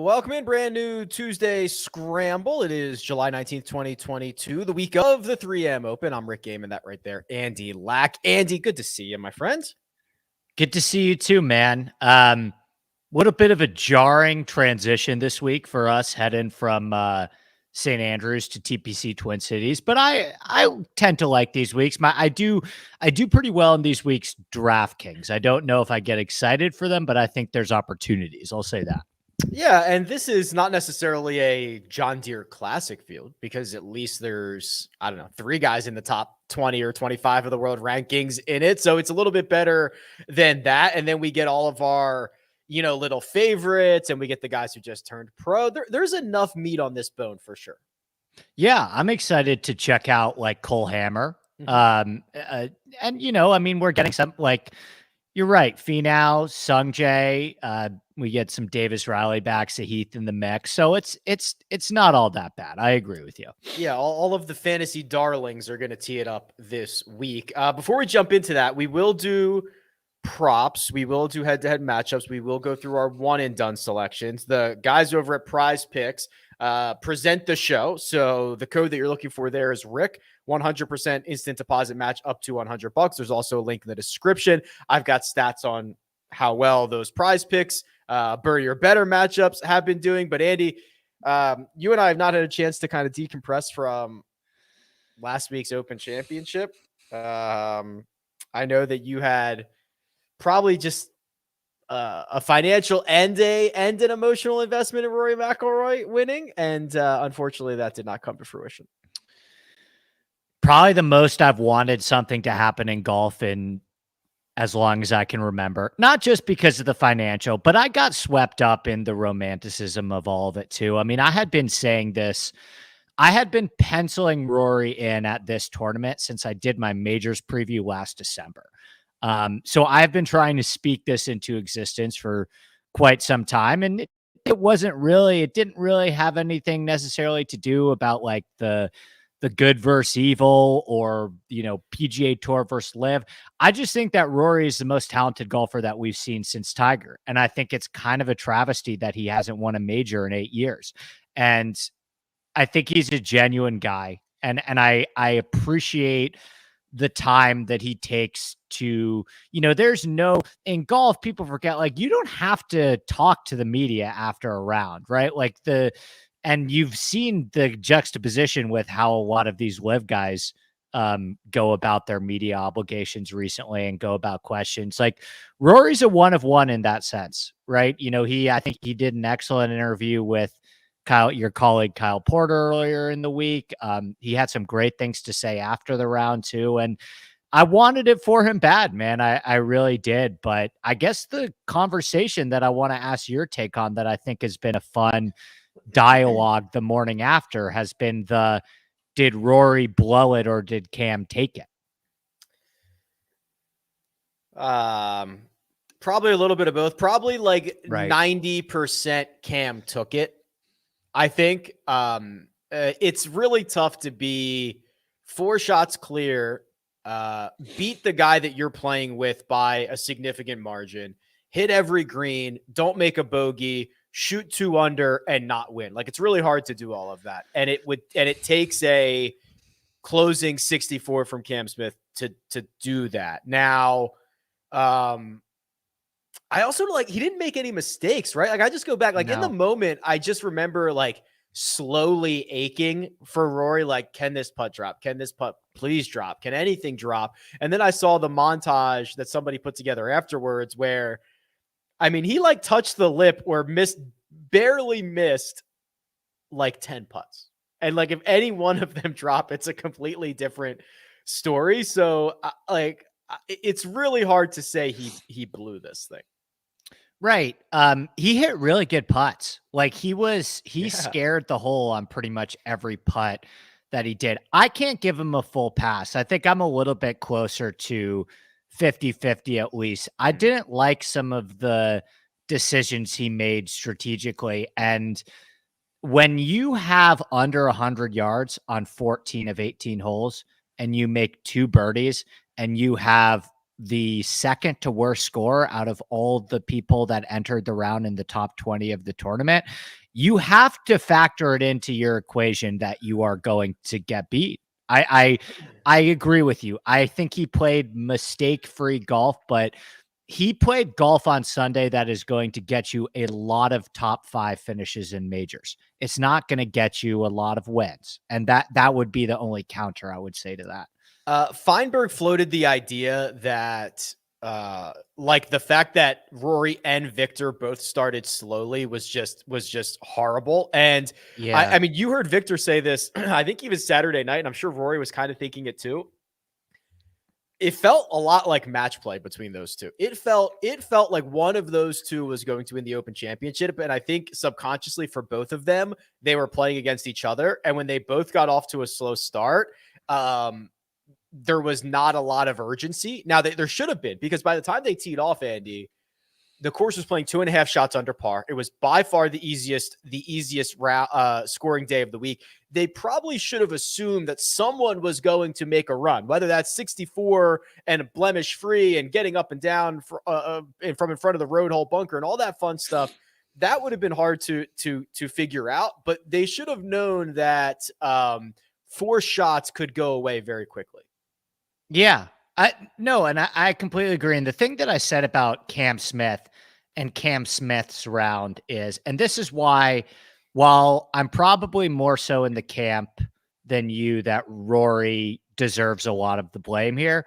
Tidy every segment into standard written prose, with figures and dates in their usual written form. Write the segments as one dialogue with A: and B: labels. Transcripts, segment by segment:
A: Welcome in, brand new Tuesday Scramble. It is July 19th, 2022, the week of the 3M Open. I'm Rick Gehman, that right there, Andy Lack. Andy, good to see you, my friend.
B: Good to see you too, man. What a bit of a jarring transition this week for us heading from St. Andrews to TPC Twin Cities, but I tend to like these weeks. I do pretty well in these weeks DraftKings. I don't know if I get excited for them, but I think there's opportunities. I'll say that.
A: Yeah, and this is not necessarily a John Deere Classic field because at least there's, I don't know, 3 guys in the top 20 or 25 of the world rankings in it. So it's a little bit better than that. And then we get all of our, little favorites, and we get the guys who just turned pro. There's enough meat on this bone for sure.
B: Yeah, I'm excited to check out like Cole Hammer. And we're getting some you're right, Finau, Sungjae. We get some Davis Riley back, Sahith in the mix. So it's not all that bad. I agree with you.
A: Yeah, all of the fantasy darlings are going to tee it up this week. Before we jump into that, we will do props. We will do head-to-head matchups. We will go through our one-and-done selections. The guys over at PrizePicks present the show. So the code that you're looking for there is Rick. 100% instant deposit match up to $100. There's also a link in the description. I've got stats on how well those PrizePicks Bury or Better matchups have been doing. But Andy, you and I have not had a chance to kind of decompress from last week's Open Championship. I know that you had probably just a financial and an emotional investment in Rory McIlroy winning, and unfortunately, that did not come to fruition.
B: Probably the most I've wanted something to happen in golf in as long as I can remember. Not just because of the financial, but I got swept up in the romanticism of all of it too. I mean, I had been saying this. I had been penciling Rory in at this tournament since I did my majors preview last December. So I've been trying to speak this into existence for quite some time. And it didn't really have anything necessarily to do about like the good versus evil or, PGA Tour versus LIV. I just think that Rory is the most talented golfer that we've seen since Tiger. And I think it's kind of a travesty that he hasn't won a major in 8 years. And I think he's a genuine guy. And I appreciate the time that he takes to, in golf, people forget, like, you don't have to talk to the media after a round, right? And you've seen the juxtaposition with how a lot of these LIV guys go about their media obligations recently and go about questions. Like Rory's a one of one in that sense, right? I think he did an excellent interview with your colleague Kyle Porter earlier in the week. He had some great things to say after the round too. And I wanted it for him bad, man. I really did. But I guess the conversation that I want to ask your take on that I think has been a fun dialogue the morning after has been did Rory blow it or did Cam take it?
A: Probably a little bit of both. Probably like 90% Cam took it. I think it's really tough to be 4 shots clear, beat the guy that you're playing with by a significant margin, hit every green, don't make a bogey, shoot 2 under and not win. Like, it's really hard to do all of that. And it takes a closing 64 from Cam Smith to do that. Now, I also he didn't make any mistakes, right? Like, I just go back, in the moment, I just remember slowly aching for Rory. Like, can this putt drop? Can this putt please drop? Can anything drop? And then I saw the montage that somebody put together afterwards where, he touched the lip or barely missed 10 putts. And if any one of them drop, it's a completely different story. So it's really hard to say he blew this thing.
B: Right. He hit really good putts. He scared the hole on pretty much every putt that he did. I can't give him a full pass. I think I'm a little bit closer to 50-50 at least. I didn't like some of the decisions he made strategically. And when you have under 100 yards on 14 of 18 holes and you make 2 birdies and you have the second to worst score out of all the people that entered the round in the top 20 of the tournament, you have to factor it into your equation that you are going to get beat. I agree with you. I think he played mistake-free golf, but he played golf on Sunday that is going to get you a lot of top 5 finishes in majors. It's not going to get you a lot of wins. And that would be the only counter I would say to that.
A: Feinberg floated the idea that like the fact that Rory and Victor both started slowly was just horrible. And
B: Yeah.
A: I mean, you heard Victor say this, I think even Saturday night, and I'm sure Rory was kind of thinking it too. It felt a lot like match play between those two. It felt like one of those two was going to win the Open Championship. And I think subconsciously for both of them, they were playing against each other. And when they both got off to a slow start, there was not a lot of urgency. Now, there should have been, because by the time they teed off, Andy, the course was playing 2.5 shots under par. It was by far the easiest scoring day of the week. They probably should have assumed that someone was going to make a run, whether that's 64 and blemish free and getting up and down from in front of the road hole bunker and all that fun stuff. That would have been hard to figure out, but they should have known that 4 shots could go away very quickly.
B: Yeah. I completely agree. And the thing that I said about Cam Smith and Cam Smith's round is, and this is why, while I'm probably more so in the camp than you that Rory deserves a lot of the blame here,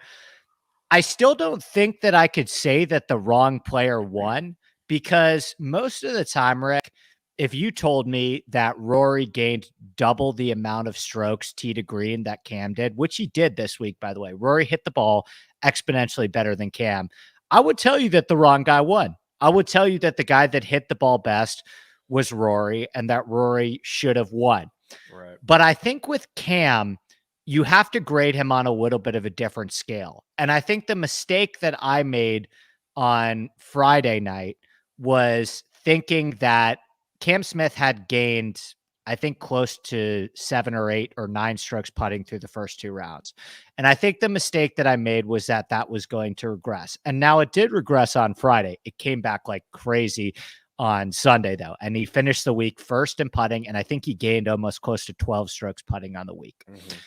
B: I still don't think that I could say that the wrong player won, because most of the time, Rick, if you told me that Rory gained double the amount of strokes tee to green that Cam did, which he did this week, by the way, Rory hit the ball exponentially better than Cam, I would tell you that the wrong guy won. I would tell you that the guy that hit the ball best was Rory and that Rory should have won.
A: Right.
B: But I think with Cam, you have to grade him on a little bit of a different scale. And I think the mistake that I made on Friday night was thinking that Cam Smith had gained, I think, close to 7 or 8 or 9 strokes putting through the first 2 rounds. And I think the mistake that I made was that was going to regress. And now it did regress on Friday. It came back like crazy on Sunday, though. And he finished the week first in putting. And I think he gained almost close to 12 strokes putting on the week. Mm-hmm.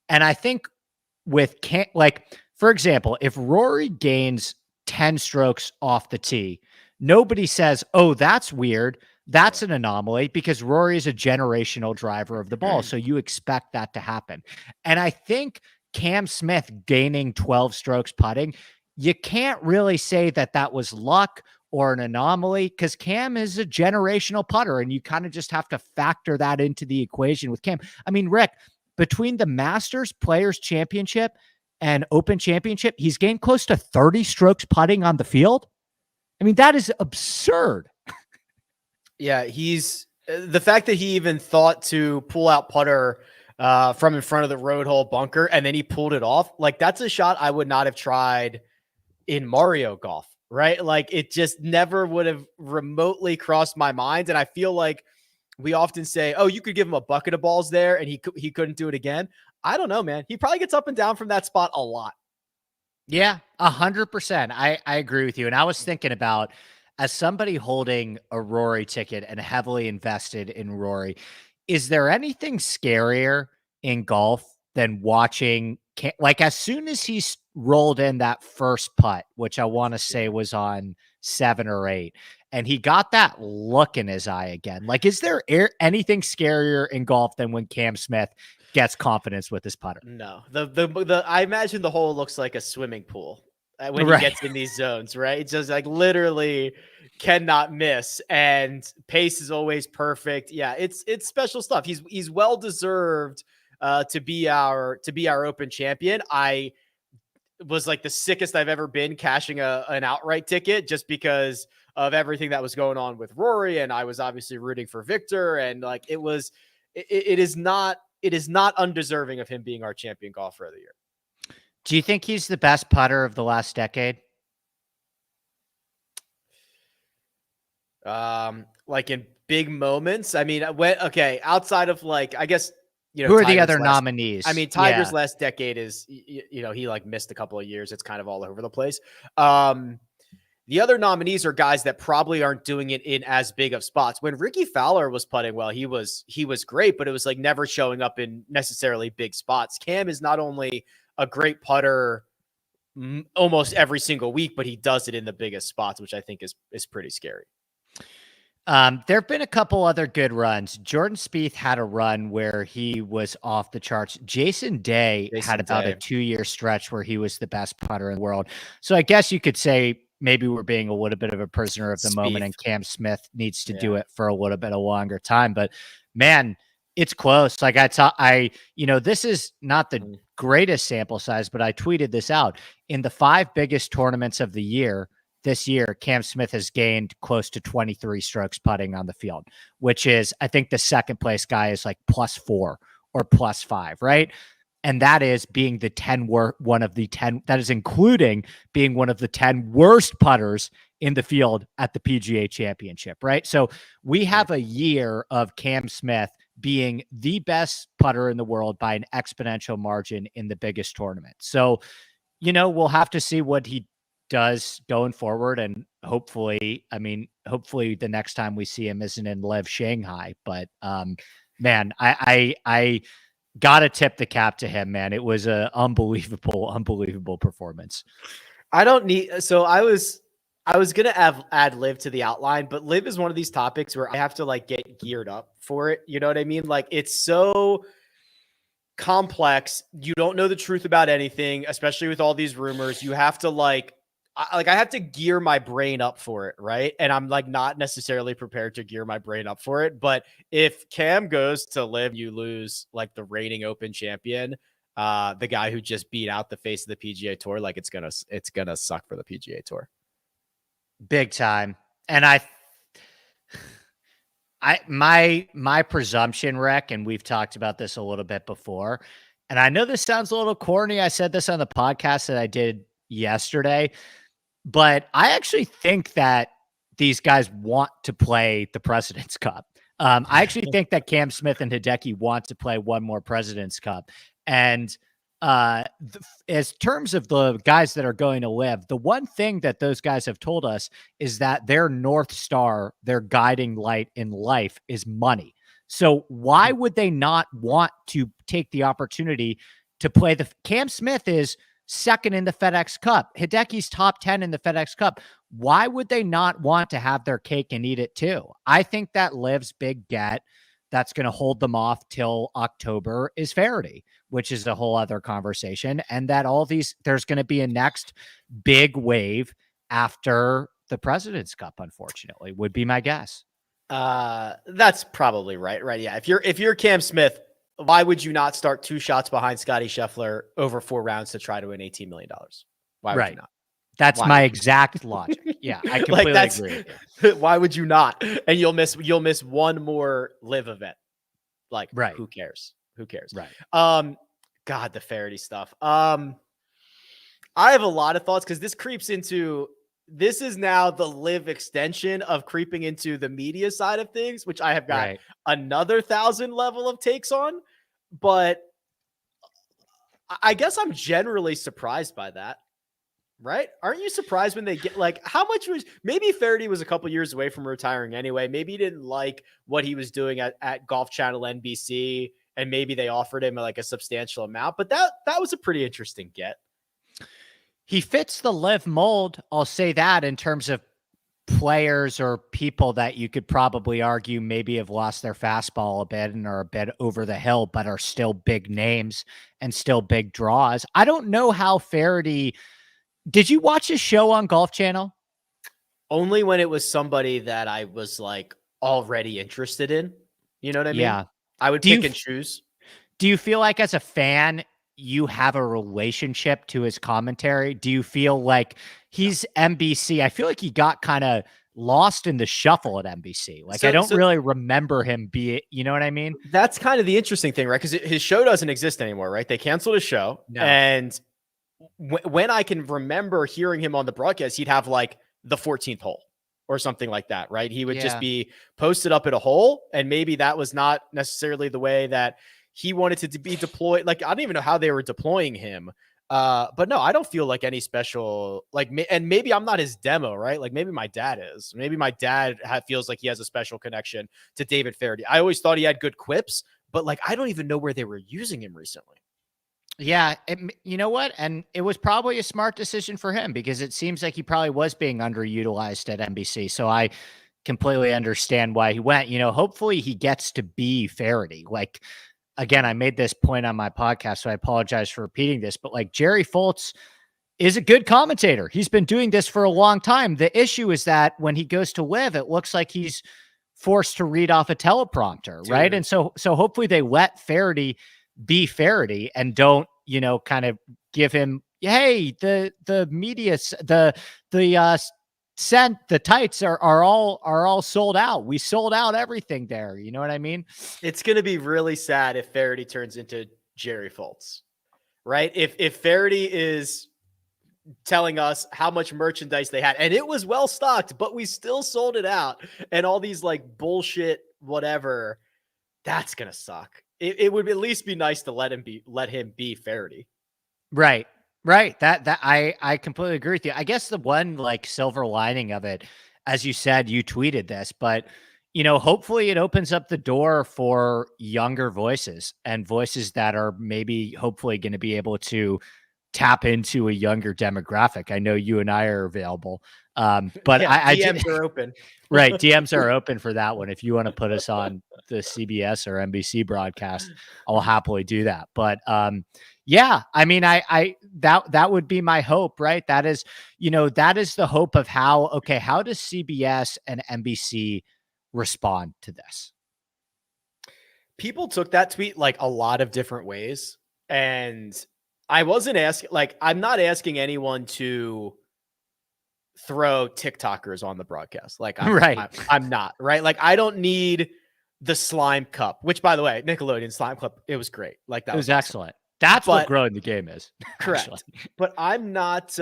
B: And I think with Cam, like, for example, if Rory gains 10 strokes off the tee, nobody says, oh, that's weird. That's an anomaly, because Rory is a generational driver of the ball. So you expect that to happen. And I think Cam Smith gaining 12 strokes putting, you can't really say that was luck or an anomaly, because Cam is a generational putter, and you kind of just have to factor that into the equation with Cam. I mean, Rick, between the Masters Players Championship and Open Championship, he's gained close to 30 strokes putting on the field. I mean, that is absurd.
A: Yeah, he's the fact that he even thought to pull out putter from in front of the road hole bunker, and then he pulled it off. Like, that's a shot I would not have tried in Mario Golf, right? Like, it just never would have remotely crossed my mind. And I feel like we often say, oh, you could give him a bucket of balls there and he couldn't do it again. I don't know, man. He probably gets up and down from that spot a lot.
B: Yeah, 100%. I agree with you. And I was thinking about, as somebody holding a Rory ticket and heavily invested in Rory, is there anything scarier in golf than watching, like, as soon as he's rolled in that first putt, which I want to say was on 7 or 8, and he got that look in his eye again. Like, is there anything scarier in golf than when Cam Smith gets confidence with his putter?
A: No, the I imagine the hole looks like a swimming pool when he gets in these zones, right? It's just like literally cannot miss, and pace is always perfect. Yeah, it's special stuff. He's well deserved to be our Open champion. I was like the sickest I've ever been cashing an outright ticket, just because of everything that was going on with Rory, and I was obviously rooting for Victor, and like it is not undeserving of him being our champion golfer of the year.
B: Do you think he's the best putter of the last decade?
A: Like in big moments. I mean, outside of, like, I guess
B: Who are the
A: Tiger's
B: other
A: last,
B: nominees?
A: I mean, Tiger's last decade is, he like missed a couple of years. It's kind of all over the place. The other nominees are guys that probably aren't doing it in as big of spots. When Ricky Fowler was putting well, he was great, but it was like never showing up in necessarily big spots. Cam is not only a great putter almost every single week, but he does it in the biggest spots, which I think is pretty scary.
B: There have been a couple other good runs. Jordan Spieth had a run where he was off the charts. Jason Day had about a 2-year stretch where he was the best putter in the world. So I guess you could say maybe we're being a little bit of a prisoner of the moment, and Cam Smith needs to do it for a little bit of longer time. But man, it's close. Like this is not the greatest sample size, but I tweeted this out. In the 5 biggest tournaments of the year, this year, Cam Smith has gained close to 23 strokes putting on the field, which is, I think the second place guy is like +4 or +5, right? And that is being the 10 one of the 10, that is including being one of the 10 worst putters in the field at the PGA Championship, right? So we have a year of Cam Smith being the best putter in the world by an exponential margin in the biggest tournament. So, we'll have to see what he does going forward, and hopefully the next time we see him isn't in LIV Shanghai. But man, I gotta tip the cap to him, man. It was a unbelievable performance.
A: I was gonna add LIV to the outline, but LIV is one of these topics where I have to like get geared up for it. You know what I mean? Like, it's so complex. You don't know the truth about anything, especially with all these rumors. You have to I have to gear my brain up for it, right? And I'm like not necessarily prepared to gear my brain up for it. But if Cam goes to LIV, you lose like the reigning Open champion, the guy who just beat out the face of the PGA Tour. Like, it's gonna suck for the PGA Tour,
B: big time. And my presumption, Rick, and we've talked about this a little bit before, and I know this sounds a little corny. I said this on the podcast that I did yesterday, but I actually think that these guys want to play the President's Cup. I actually think that Cam Smith and Hideki want to play one more President's Cup. And as terms of the guys that are going to LIV, the one thing that those guys have told us is that their North Star, their guiding light in life, is money. So why would they not want to take the opportunity to play Cam Smith is second in the FedEx Cup. Hideki's top 10 in the FedEx Cup. Why would they not want to have their cake and eat it too? I think that LIV's big get that's going to hold them off till October is Feherty, which is a whole other conversation. And that there's going to be a next big wave after the President's Cup, unfortunately, would be my guess.
A: That's probably right. Right. Yeah. If you're Cam Smith, why would you not start 2 shots behind Scotty Scheffler over 4 rounds to try to win $18 million? Why would you not?
B: That's my exact logic. Yeah, I completely agree with
A: you. Why would you not? And you'll miss one more LIV event. Like, right. Who cares?
B: Right.
A: God, the Feherty stuff. I have a lot of thoughts because this is now the LIV extension of creeping into the media side of things, which I have got another 1,000 level of takes on. But I guess I'm generally surprised by that. Right? Aren't you surprised when they get how much maybe Feherty was a couple years away from retiring anyway. Maybe he didn't like what he was doing at Golf Channel NBC, and maybe they offered him a substantial amount. But that was a pretty interesting get.
B: He fits the LIV mold. I'll say that in terms of players or people that you could probably argue maybe have lost their fastball a bit and are a bit over the hill, but are still big names and still big draws. I don't know how Feherty. Did you watch his show on Golf Channel?
A: Only when it was somebody that I was already interested in. You know what I mean?
B: Yeah.
A: I would pick and choose.
B: Do you feel like as a fan, you have a relationship to his commentary? Do you feel like he's NBC? I feel like he got kind of lost in the shuffle at NBC. I don't really remember him you know what I mean?
A: That's kind of the interesting thing, right? Because his show doesn't exist anymore, right? They canceled his show. No. And when I can remember hearing him on the broadcast, he'd have the 14th hole or something like that, right? He would just be posted up at a hole, and maybe that was not necessarily the way that he wanted to be deployed. Like, I don't even know how they were deploying him. But no, I don't feel like any special, like, and maybe I'm not his demo, right? Like maybe my dad is. Maybe my dad feels like he has a special connection to David Feherty. I always thought he had good quips, but like I don't even know where they were using him recently.
B: Yeah, you know what? And it was probably a smart decision for him because it seems like he probably was being underutilized at NBC. So I completely understand why he went. You know, hopefully he gets to be Feherty. Like, again, I made this point on my podcast, so I apologize for repeating this, but like Jerry Foltz is a good commentator. He's been doing this for a long time. The issue is that when he goes to LIV, it looks like he's forced to read off a teleprompter, right? And so hopefully they let Feherty be Feherty and don't, you know, kind of give him, hey, the media, the tights are all sold out. We sold out everything there. You know what I mean?
A: It's going to be really sad if Feherty turns into Jerry Foltz, right? If Feherty is telling us how much merchandise they had and it was well stocked, but we still sold it out and all these like bullshit, whatever, that's going to suck. It would at least be nice to let him be Feherty.
B: Right. Right. That I completely agree with you. I guess the one like silver lining of it, as you said, you tweeted this, but you know, hopefully it opens up the door for younger voices and voices that are maybe hopefully going to be able to tap into a younger demographic. I know you and I are available. But yeah,
A: DMs are open.
B: Right. DMs are open for that one. If you want to put us on the CBS or NBC broadcast, I'll happily do that. But yeah, I mean, that would be my hope, right? That is, you know, that is the hope of how does CBS and NBC respond to this?
A: People took that tweet like a lot of different ways. And I wasn't asking, like, I'm not asking anyone to throw TikTokers on the broadcast. Like, I'm not, right? Like, I don't need the Slime Cup, which, by the way, Nickelodeon Slime Cup, it was great. Like, that
B: was excellent. That's what growing the game is.
A: Correct. Actually. But I'm not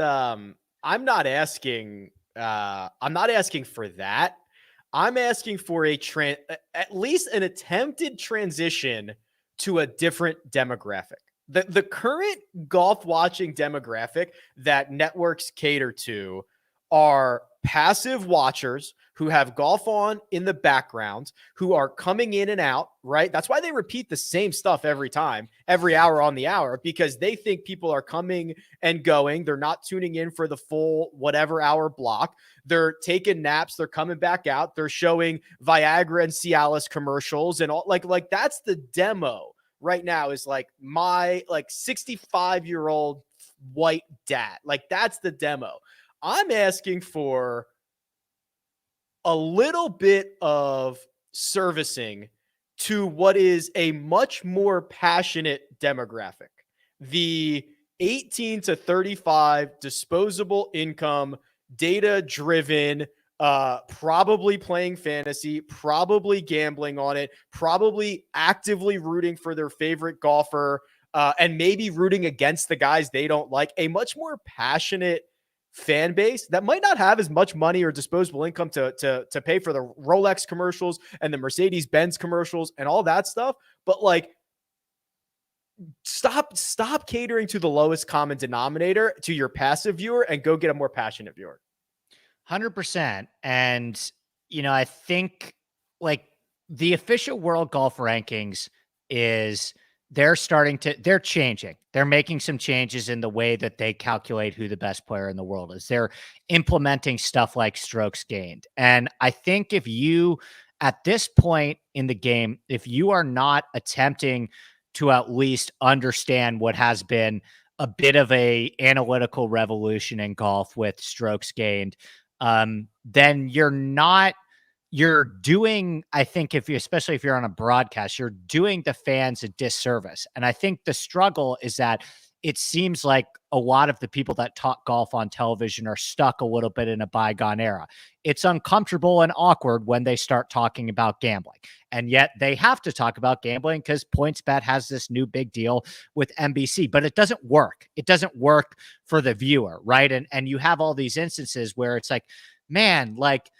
A: asking for that. I'm asking for at least an attempted transition to a different demographic. The current golf watching demographic that networks cater to are passive watchers who have golf on in the background, who are coming in and out, right? That's why they repeat the same stuff every time, every hour on the hour, because they think people are coming and going. They're not tuning in for the full whatever hour block. They're taking naps. They're coming back out. They're showing Viagra and Cialis commercials and all. Like that's the demo right now, is like my 65-year-old white dad. Like that's the demo. I'm asking for a little bit of servicing to what is a much more passionate demographic. The 18 to 35 disposable income, data-driven, probably playing fantasy, probably gambling on it, probably actively rooting for their favorite golfer, and maybe rooting against the guys they don't like. A much more passionate fan base that might not have as much money or disposable income to pay for the Rolex commercials and the Mercedes-Benz commercials and all that stuff. But like, stop catering to the lowest common denominator, to your passive viewer, and go get a more passionate viewer.
B: 100%. And, you know, I think like the official world golf rankings they're changing. They're making some changes in the way that they calculate who the best player in the world is. They're implementing stuff like strokes gained. And I think if you, at this point in the game, if you are not attempting to at least understand what has been a bit of a analytical revolution in golf with strokes gained, then you're doing, I think especially if you're on a broadcast, you're doing the fans a disservice. And I think the struggle is that it seems like a lot of the people that talk golf on television are stuck a little bit in a bygone era. It's uncomfortable and awkward when they start talking about gambling. And yet they have to talk about gambling because PointsBet has this new big deal with NBC, but it doesn't work. It doesn't work for the viewer, right? And you have all these instances where it's like, man, like,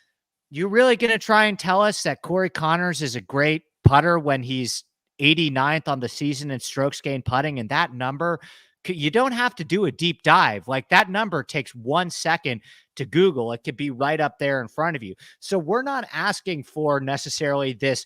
B: you really going to try and tell us that Corey Connors is a great putter when he's 89th on the season in strokes gained putting, and that number, you don't have to do a deep dive. Like, that number takes 1 second to Google. It could be right up there in front of you. So we're not asking for necessarily this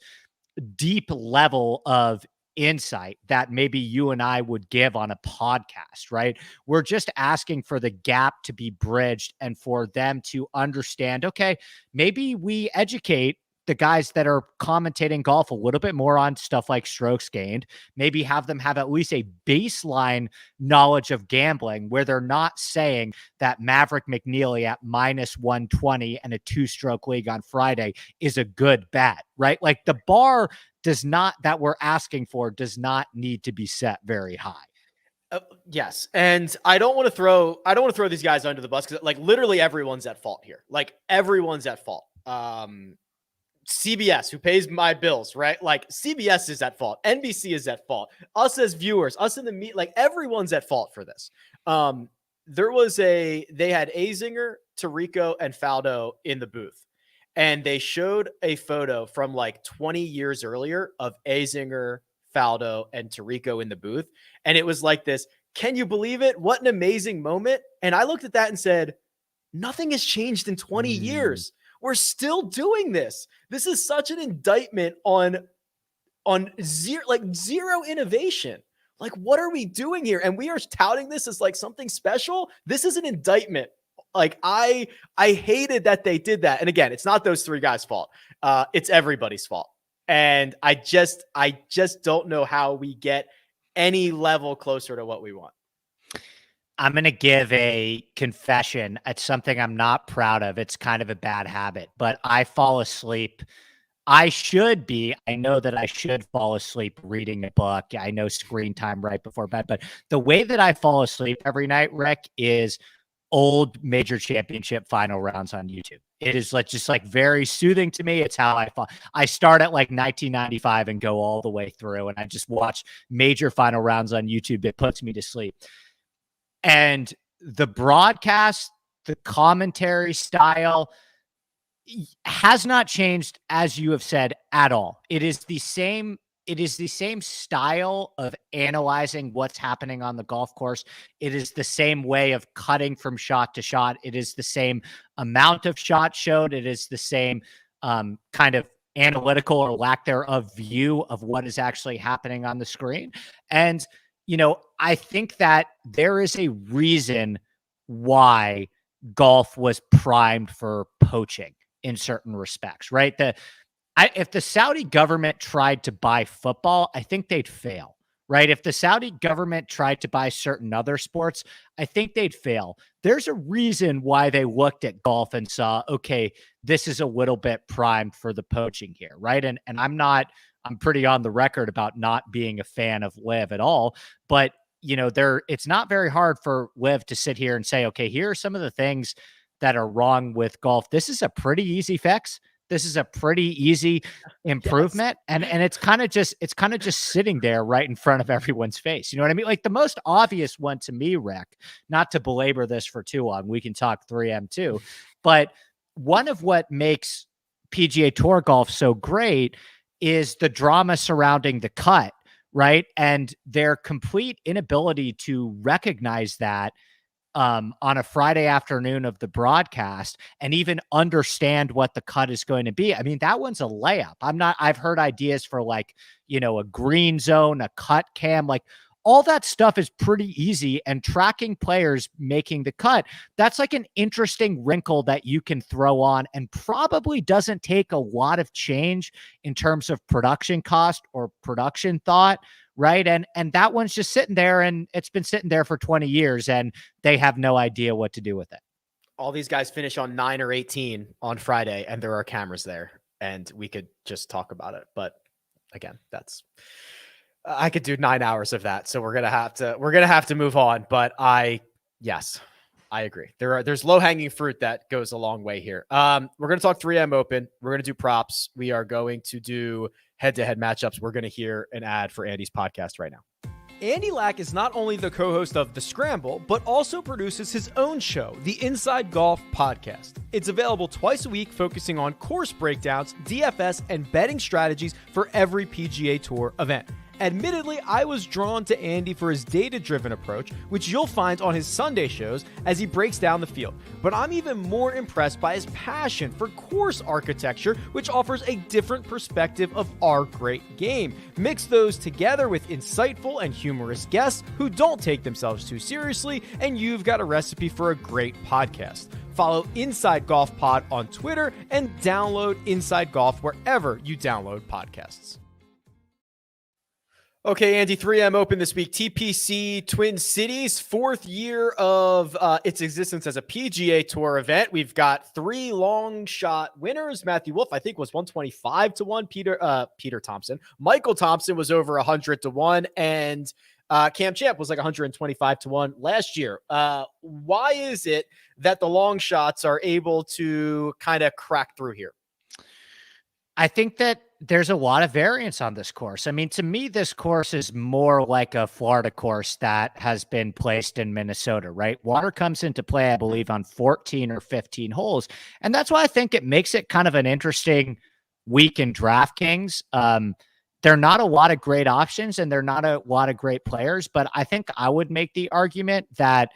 B: deep level of insight that maybe you and I would give on a podcast, right? We're just asking for the gap to be bridged and for them to understand, okay, maybe we educate the guys that are commentating golf a little bit more on stuff like strokes gained, maybe have them have at least a baseline knowledge of gambling where they're not saying that Maverick McNeely at minus 120 and a 2-stroke league on Friday is a good bet, right? Like, the bar that we're asking for does not need to be set very high.
A: Yes. And I don't want to throw these guys under the bus, because like literally everyone's at fault here. Like, everyone's at fault. CBS, who pays my bills, right? Like, CBS is at fault. NBC is at fault. Us as viewers, us in the meet, like, everyone's at fault for this. They had Azinger, Tirico, and Faldo in the booth, and they showed a photo from like 20 years earlier of Azinger, Faldo, and Tirico in the booth. And it was like this, can you believe it? What an amazing moment. And I looked at that and said, nothing has changed in 20 years. We're still doing this. This is such an indictment on zero innovation. Like, what are we doing here? And we are touting this as like something special. This is an indictment. Like, I hated that they did that. And again, it's not those three guys' fault. It's everybody's fault. And I just don't know how we get any level closer to what we want.
B: I'm going to give a confession. It's something I'm not proud of. It's kind of a bad habit, but I fall asleep. I know that I should fall asleep reading a book. I know screen time right before bed, but the way that I fall asleep every night, Rick, is old major championship final rounds on YouTube. It is just like very soothing to me. It's how I fall. I start at like 1995 and go all the way through, and I just watch major final rounds on YouTube. It puts me to sleep. And the broadcast, the commentary style has not changed, as you have said, at all. It is the same style of analyzing what's happening on the golf course. It is the same way of cutting from shot to shot. It is the same amount of shots showed. It is the same kind of analytical or lack thereof view of what is actually happening on the screen. And I think that there is a reason why golf was primed for poaching in certain respects, right? If the Saudi government tried to buy football, I think they'd fail, right? If the Saudi government tried to buy certain other sports, I think they'd fail. There's a reason why they looked at golf and saw, okay, this is a little bit primed for the poaching here, right? And I'm pretty on the record about not being a fan of LIV at all, but it's not very hard for LIV to sit here and say, okay, here are some of the things that are wrong with golf. This is a pretty easy fix. This is a pretty easy improvement. Yes. And it's kind of just sitting there right in front of everyone's face. You know what I mean? Like, the most obvious one to me, Rick, not to belabor this for too long, we can talk 3M too, but one of what makes PGA Tour golf so great is the drama surrounding the cut, right? And their complete inability to recognize that on a Friday afternoon of the broadcast and even understand what the cut is going to be. I mean, that one's a layup. I've heard ideas for like, a green zone, a cut cam, like all that stuff is pretty easy, and tracking players making the cut, that's like an interesting wrinkle that you can throw on and probably doesn't take a lot of change in terms of production cost or production thought, right? And that one's just sitting there, and it's been sitting there for 20 years, and they have no idea what to do with it.
A: All these guys finish on 9 or 18 on Friday, and there are cameras there, and we could just talk about it. But again, I could do 9 hours of that. So we're going to have to move on. But yes, I agree. There's low hanging fruit that goes a long way here. We're going to talk 3M Open. We're going to do props. We are going to do head-to-head matchups. We're going to hear an ad for Andy's podcast right now.
C: Andy Lack is not only the co-host of The Scramble, but also produces his own show, the Inside Golf Podcast. It's available twice a week, focusing on course breakdowns, DFS, and betting strategies for every PGA Tour event. Admittedly, I was drawn to Andy for his data-driven approach, which you'll find on his Sunday shows as he breaks down the field. But I'm even more impressed by his passion for course architecture, which offers a different perspective of our great game. Mix those together with insightful and humorous guests who don't take themselves too seriously, and you've got a recipe for a great podcast. Follow Inside Golf Pod on Twitter and download Inside Golf wherever you download podcasts.
A: Okay, Andy, 3M Open this week. TPC Twin Cities, 4th year of its existence as a PGA Tour event. We've got 3 long shot winners. Matthew Wolff, I think, was 125-1. Peter Thompson. Michael Thompson was over 100-1. And Cam Champ was like 125-1 last year. Why is it that the long shots are able to kind of crack through here?
B: I think that there's a lot of variance on this course. I mean, to me, this course is more like a Florida course that has been placed in Minnesota, right? Water comes into play, I believe, on 14 or 15 holes. And that's why I think it makes it kind of an interesting week in DraftKings. There are not a lot of great options and there are not a lot of great players, but I think I would make the argument that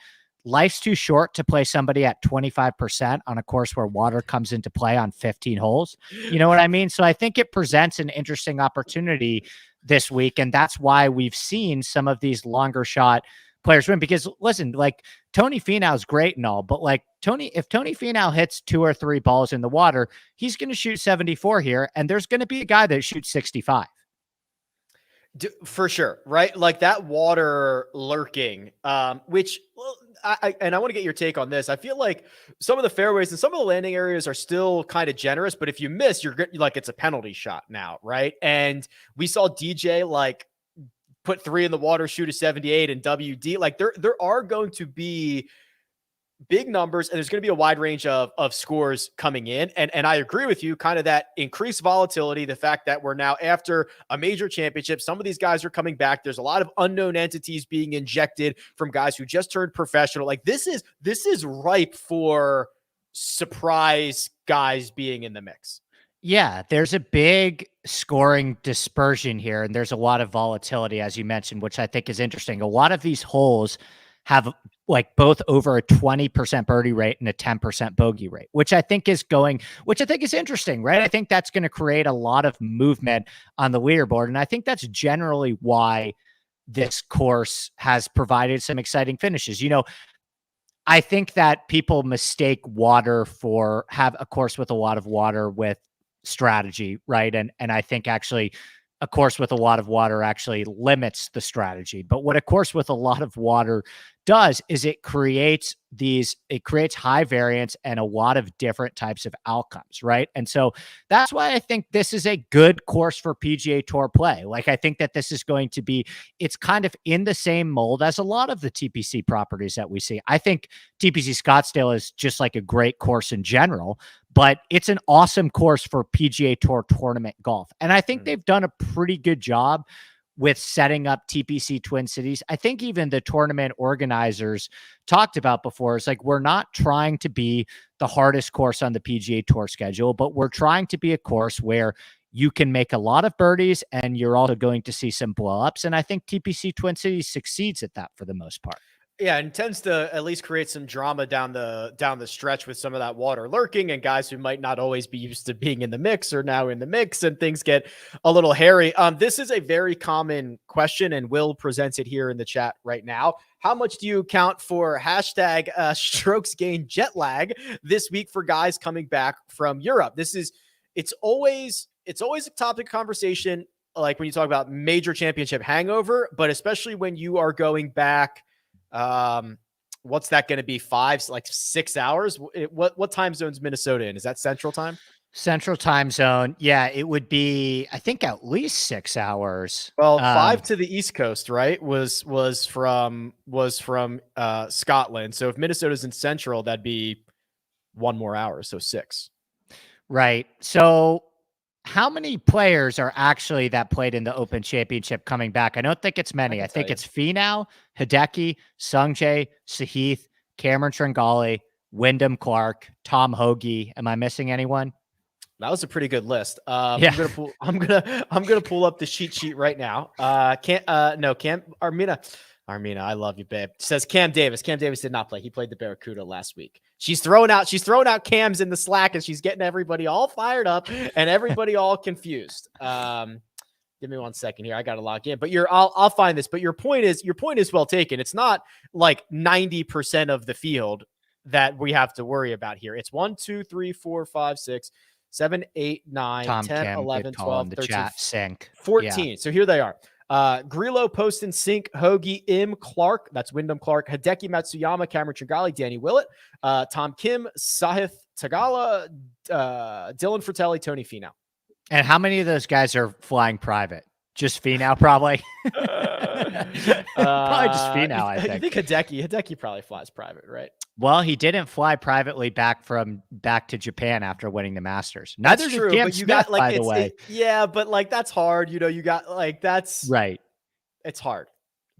B: life's too short to play somebody at 25% on a course where water comes into play on 15 holes. You know what I mean? So I think it presents an interesting opportunity this week. And that's why we've seen some of these longer shot players win, because listen, like Tony Finau is great and all, but like if Tony Finau hits 2 or 3 balls in the water, he's going to shoot 74 here. And there's going to be a guy that shoots 65.
A: For sure, right? Like that water lurking, which I want to get your take on this. I feel like some of the fairways and some of the landing areas are still kind of generous, but if you miss, you're like, it's a penalty shot now, right? And we saw DJ like put 3 in the water, shoot a 78 and WD. Like there are going to be big numbers and there's going to be a wide range of scores coming in. And I agree with you, kind of that increased volatility, the fact that we're now after a major championship, some of these guys are coming back. There's a lot of unknown entities being injected from guys who just turned professional. Like this is ripe for surprise guys being in the mix.
B: Yeah, there's a big scoring dispersion here and there's a lot of volatility, as you mentioned, which I think is interesting. A lot of these holes have like both over a 20% birdie rate and a 10% bogey rate, which I think is interesting, right? I think that's going to create a lot of movement on the leaderboard. And I think that's generally why this course has provided some exciting finishes. You know, I think that people mistake have a course with a lot of water with strategy, right? And I think actually a course with a lot of water actually limits the strategy. But what a course with a lot of water does is it creates high variance and a lot of different types of outcomes, right? And so that's why I think this is a good course for PGA Tour play. Like I think that this is going to be, it's kind of in the same mold as a lot of the TPC properties that we see. I think TPC Scottsdale is just like a great course in general, but it's an awesome course for PGA Tour tournament golf. And I think they've done a pretty good job with setting up TPC Twin Cities. I think even the tournament organizers talked about before, it's like, we're not trying to be the hardest course on the PGA Tour schedule, but we're trying to be a course where you can make a lot of birdies and you're also going to see some blow-ups. And I think TPC Twin Cities succeeds at that for the most part.
A: Yeah, and tends to at least create some drama down the stretch with some of that water lurking and guys who might not always be used to being in the mix are now in the mix and things get a little hairy. This is a very common question and Will presents it here in the chat right now. How much do you account for hashtag strokes gain jet lag this week for guys coming back from Europe? It's always a topic of conversation, like when you talk about major championship hangover, but especially when you are going back. What's that going to be? 6 hours? What time zone's Minnesota in? Is that Central Time?
B: Central Time Zone. Yeah, it would be, I think, at least 6 hours.
A: Well, 5 to the East Coast, right? Was from Scotland. So if Minnesota's in Central, that'd be 1 more hour, so 6.
B: Right. So how many players are actually that played in the Open Championship coming back? I don't think it's many. I think it's Finau, Hideki, Sungjae, Sahith, Cameron Tringale, Wyndham Clark, Tom Hoagie. Am I missing anyone?
A: That was a pretty good list.
B: Yeah.
A: I'm gonna pull up the cheat sheet right now. Cam Armina, I love you, babe. Says Cam Davis. Cam Davis did not play. He played the Barracuda last week. She's throwing out cams in the Slack, and she's getting everybody all fired up and everybody all confused. Give me 1 second here. I got to log in, but I'll find this. But your point is well taken. It's not like 90% of the field that we have to worry about here. It's 1, 2, 3, 4, 5, 6, 7, 8, 9,
B: Tom
A: 10,
B: Kim,
A: 11, 12, 13,
B: chat, sync.
A: 14.
B: Yeah.
A: So here they are. Grillo, Poston, Sink, Hoagie, Im, Clark. That's Wyndham Clark, Hideki Matsuyama, Cameron Tringali, Danny Willett, Tom Kim, Sahith Tagala, Dylan Fratelli, Tony Finau.
B: And how many of those guys are flying private? Just Finau, probably. Probably just Finau, I think.
A: You think Hideki probably flies private, right?
B: Well, he didn't fly privately back to Japan after winning the Masters. Neither
A: That's
B: did
A: true,
B: Cam
A: but you
B: Smith,
A: got like
B: by the way.
A: yeah, but like that's hard. You got like that's
B: right.
A: It's hard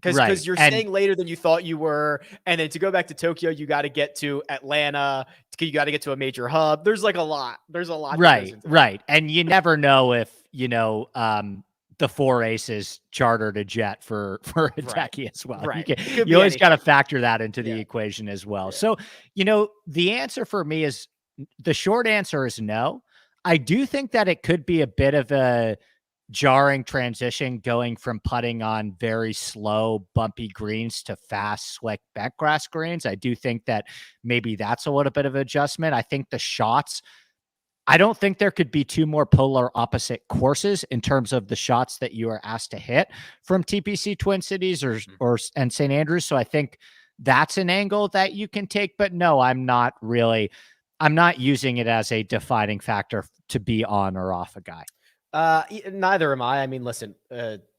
A: because you're staying later than you thought you were, and then to go back to Tokyo, you got to get to Atlanta. You got to get to a major hub. There's like a lot. There's a lot.
B: Right. And you never know if the 4 Aces chartered a jet for Hideki as well.
A: Right.
B: You always got to factor that into the equation as well. Yeah. So, the answer for me is the short answer is no. I do think that it could be a bit of a jarring transition going from putting on very slow, bumpy greens to fast, slick bentgrass greens. I do think that maybe that's a little bit of adjustment. I think the shots, I don't think there could be 2 more polar opposite courses in terms of the shots that you are asked to hit from TPC Twin Cities and St. Andrews. So I think that's an angle that you can take, but no, I'm not using it as a defining factor to be on or off a guy.
A: Neither am I. I mean, listen,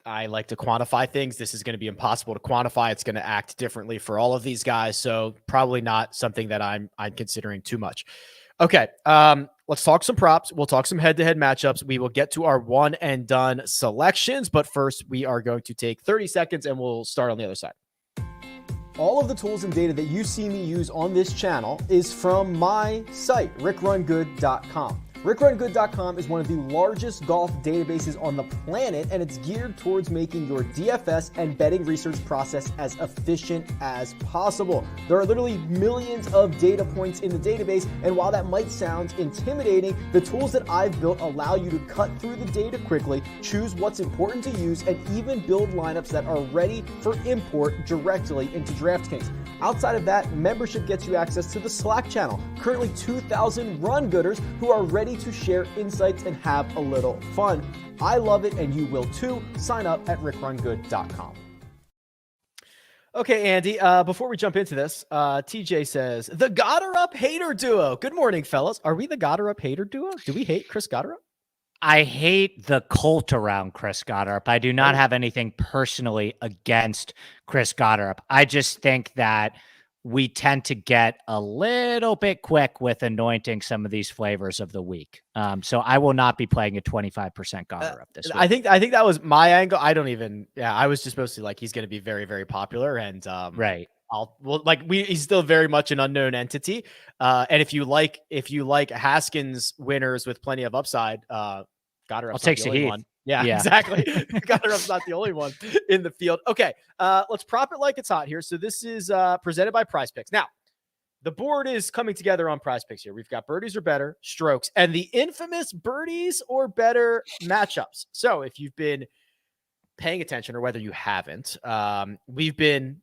A: I like to quantify things. This is going to be impossible to quantify. It's going to act differently for all of these guys. So probably not something that I'm considering too much. Okay. Let's talk some props. We'll talk some head-to-head matchups. We will get to our one and done selections, but first we are going to take 30 seconds and we'll start on the other side. All of the tools and data that you see me use on this channel is from my site, RickRunGood.com. RickRunGood.com is one of the largest golf databases on the planet, and it's geared towards making your DFS and betting research process as efficient as possible. There are literally millions of data points in the database, and while that might sound intimidating, the tools that I've built allow you to cut through the data quickly, choose what's important to use, and even build lineups that are ready for import directly into DraftKings. Outside of that, membership gets you access to the Slack channel, currently 2,000 run gooders who are ready to share insights and have a little fun. I love it and you will too. Sign up at rickrungood.com. Okay, Andy, before we jump into this, TJ says, the Goddard hater duo. Good morning, fellas. Are we the Goddard hater duo? Do we hate Chris Goddard?
B: I hate the cult around Chris Goddard. I do not have anything personally against Chris Goddard. I just think that we tend to get a little bit quick with anointing some of these flavors of the week. So I will not be playing a 25% Goddard this week.
A: I think that was my angle. I was just supposed to like, he's going to be very, very popular and
B: right.
A: He's still very much an unknown entity. And if you like Haskins winners with plenty of upside, Goddard,
B: I'll take Sahith.
A: Yeah, exactly. Goddard's not the only one in the field. Okay, let's prop it like it's hot here. So this is presented by PrizePicks. Now, the board is coming together on PrizePicks here. We've got birdies or better, strokes, and the infamous birdies or better matchups. So if you've been paying attention or whether you haven't, we've been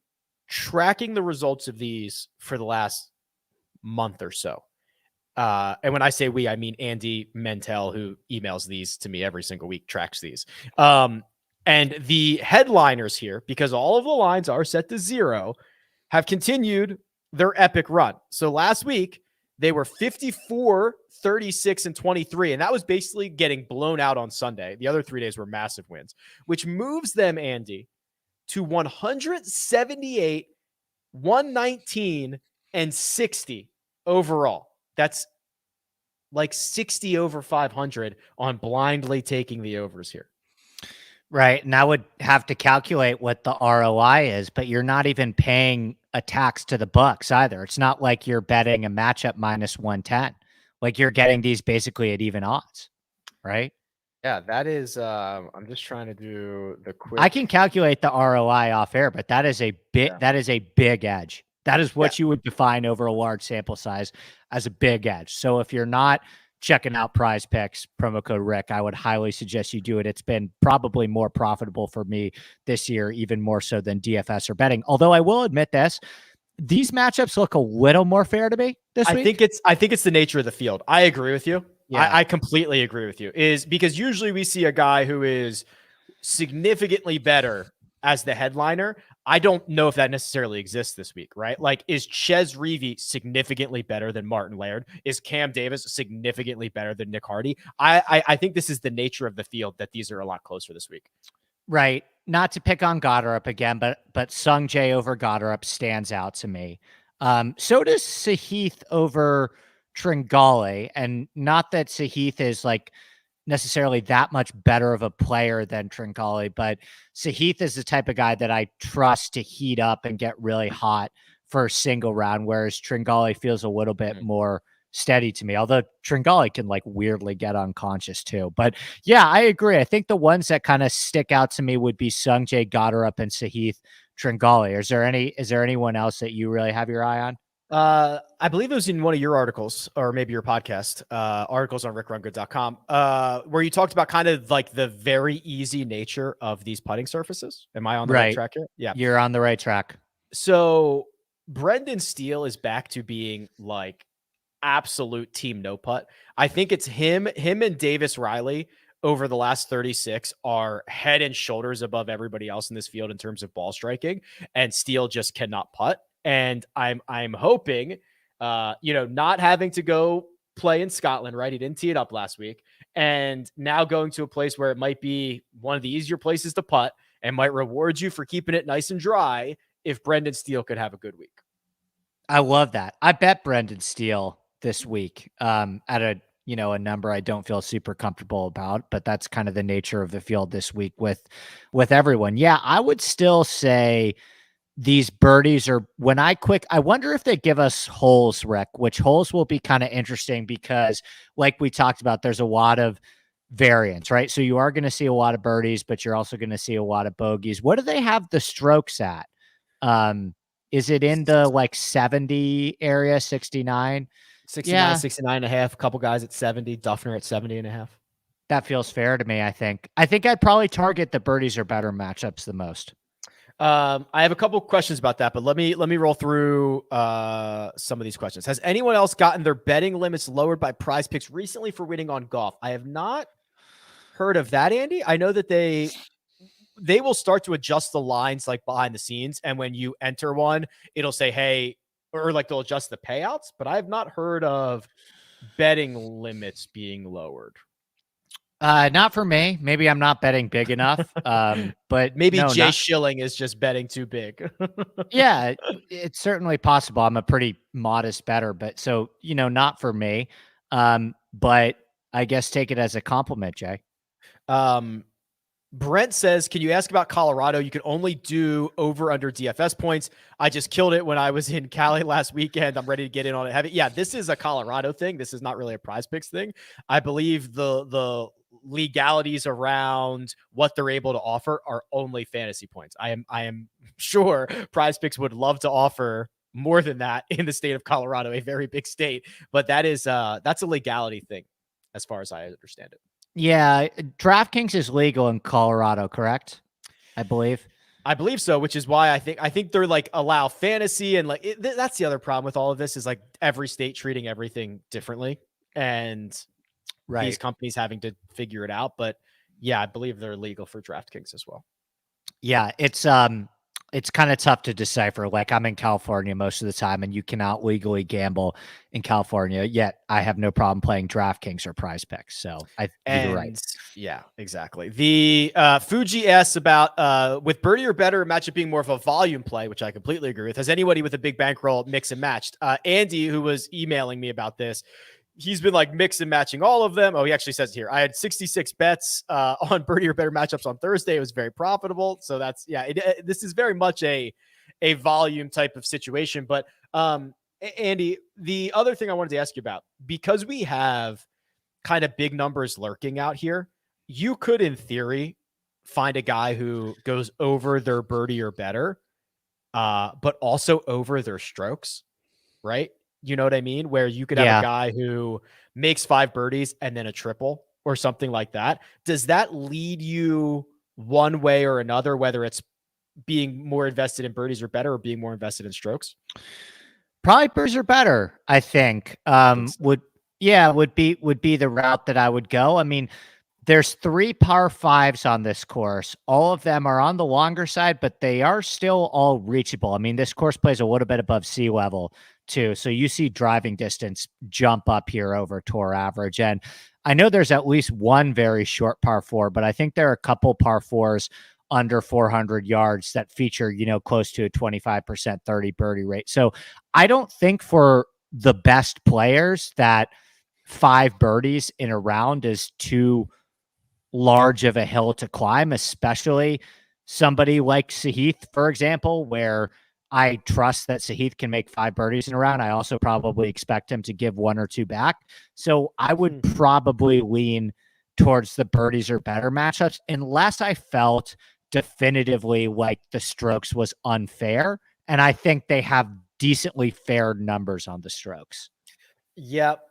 A: tracking the results of these for the last month or so. And when I say we, I mean Andy Mentel, who emails these to me every single week, tracks these. And the headliners here, because all of the lines are set to 0, have continued their epic run. So last week, they were 54, 36, and 23. And that was basically getting blown out on Sunday. The other 3 days were massive wins, which moves them, Andy, to 178, 119, and 60 overall. That's like 60 over 500 on blindly taking the overs here.
B: Right. And I would have to calculate what the ROI is, but you're not even paying a tax to the Bucks either. It's not like you're betting a matchup minus 110. Like you're getting these basically at even odds, right?
A: Yeah, that is. I'm just trying to do the quick.
B: I can calculate the ROI off air, but that is a bit.
A: Yeah.
B: That is a big edge. That is what
A: Yeah.
B: you would define over a large sample size as a big edge. So if you're not checking out PrizePicks promo code Rick, I would highly suggest you do it. It's been probably more profitable for me this year, even more so than DFS or betting. Although I will admit this, these matchups look a little more fair to me this week.
A: I think it's the nature of the field. I agree with you.
B: Yeah.
A: I completely agree with you. Is because usually we see a guy who is significantly better as the headliner. I don't know if that necessarily exists this week, right? Like, is Ches Reavie significantly better than Martin Laird? Is Cam Davis significantly better than Nick Hardy? I think this is the nature of the field that these are a lot closer this week.
B: Right. Not to pick on Goddard again, but Sung Jae over Goddard stands out to me. So does Sahith over Tringali, and not that Sahith is like necessarily that much better of a player than Tringali, but Sahith is the type of guy that I trust to heat up and get really hot for a single round, whereas Tringali feels a little bit more steady to me, although Tringali can like weirdly get unconscious too. But yeah, I agree. I think the ones that kind of stick out to me would be Sung Jae, Goddard, and Sahith Tringali. Is there anyone else that you really have your eye on?
A: I believe it was in one of your articles or maybe your podcast, articles on RickRunGood.com, where you talked about kind of like the very easy nature of these putting surfaces. Am I on the right track here? Yeah.
B: You're on the right track.
A: So Brendan Steele is back to being like absolute team no putt. I think it's him and Davis Riley over the last 36 are head and shoulders above everybody else in this field in terms of ball striking, and Steele just cannot putt. And I'm hoping, not having to go play in Scotland, right? He didn't tee it up last week, and now going to a place where it might be one of the easier places to putt and might reward you for keeping it nice and dry. If Brendan Steele could have a good week,
B: I love that. I bet Brendan Steele this week at a number I don't feel super comfortable about, but that's kind of the nature of the field this week with everyone. Yeah, I would still say these birdies are I wonder if they give us holes, Rick, which holes will be kind of interesting because like we talked about, there's a lot of variance, right? So you are going to see a lot of birdies, but you're also going to see a lot of bogeys. What do they have the strokes at? Is it in the like 70 area, 69?
A: 69, 69 and a half, a couple guys at 70, Duffner at 70 and a half.
B: That feels fair to me, I think. I think I'd probably target the birdies or better matchups the most.
A: I have a couple questions about that, but let me roll through some of these questions. Has anyone else gotten their betting limits lowered by PrizePicks recently for winning on golf? I have not heard of that, Andy. I know that they will start to adjust the lines like behind the scenes, and when you enter one, it'll say, hey, or like they'll adjust the payouts, but I have not heard of betting limits being lowered.
B: Not for me. Maybe I'm not betting big enough. But
A: maybe Jay Schilling is just betting too big.
B: Yeah, it's certainly possible. I'm a pretty modest bettor, but so, not for me. But I guess take it as a compliment, Jay.
A: Brent says, can you ask about Colorado? You can only do over under DFS points. I just killed it when I was in Cali last weekend. I'm ready to get in on it heavy. Yeah, this is a Colorado thing. This is not really a PrizePicks thing. I believe the legalities around what they're able to offer are only fantasy points. I am sure PrizePicks would love to offer more than that in the state of Colorado, a very big state, but that's a legality thing as far as I understand it.
B: Yeah, DraftKings is legal in Colorado, correct? I believe
A: so, which is why I think they're like allow fantasy and like that's the other problem with all of this is like every state treating everything differently and these companies having to figure it out. But yeah, I believe they're legal for DraftKings as well.
B: Yeah, it's kind of tough to decipher. Like I'm in California most of the time and you cannot legally gamble in California, yet I have no problem playing DraftKings or PrizePicks. So you're right.
A: Yeah, exactly. The Fuji asks about with birdie or better matchup being more of a volume play, which I completely agree with. Has anybody with a big bankroll mix and matched? Andy, who was emailing me about this, he's been like mix and matching all of them. Oh, he actually says here, I had 66 bets on birdie or better matchups on Thursday. It was very profitable. So that's, this is very much a volume type of situation. But Andy, the other thing I wanted to ask you about, because we have kind of big numbers lurking out here, you could, in theory, find a guy who goes over their birdie or better, but also over their strokes, right? You know what I mean? Where you could have a guy who makes 5 birdies and then a triple or something like that. Does that lead you one way or another, whether it's being more invested in birdies or better, or being more invested in strokes?
B: Probably birdies are better, I think. Would be the route that I would go. I mean, there's 3 par 5s on this course. All of them are on the longer side, but they are still all reachable. I mean, this course plays a little bit above sea level too. So you see driving distance jump up here over tour average. And I know there's at least one very short par 4, but I think there are a couple par 4s under 400 yards that feature, close to a 25% 30 birdie rate. So I don't think for the best players that 5 birdies in a round is too large of a hill to climb, especially somebody like Sahith, for example, where I trust that Sahith can make 5 birdies in a round. I also probably expect him to give 1 or 2 back. So I would probably lean towards the birdies or better matchups, unless I felt definitively like the strokes was unfair. And I think they have decently fair numbers on the strokes.
A: Yep.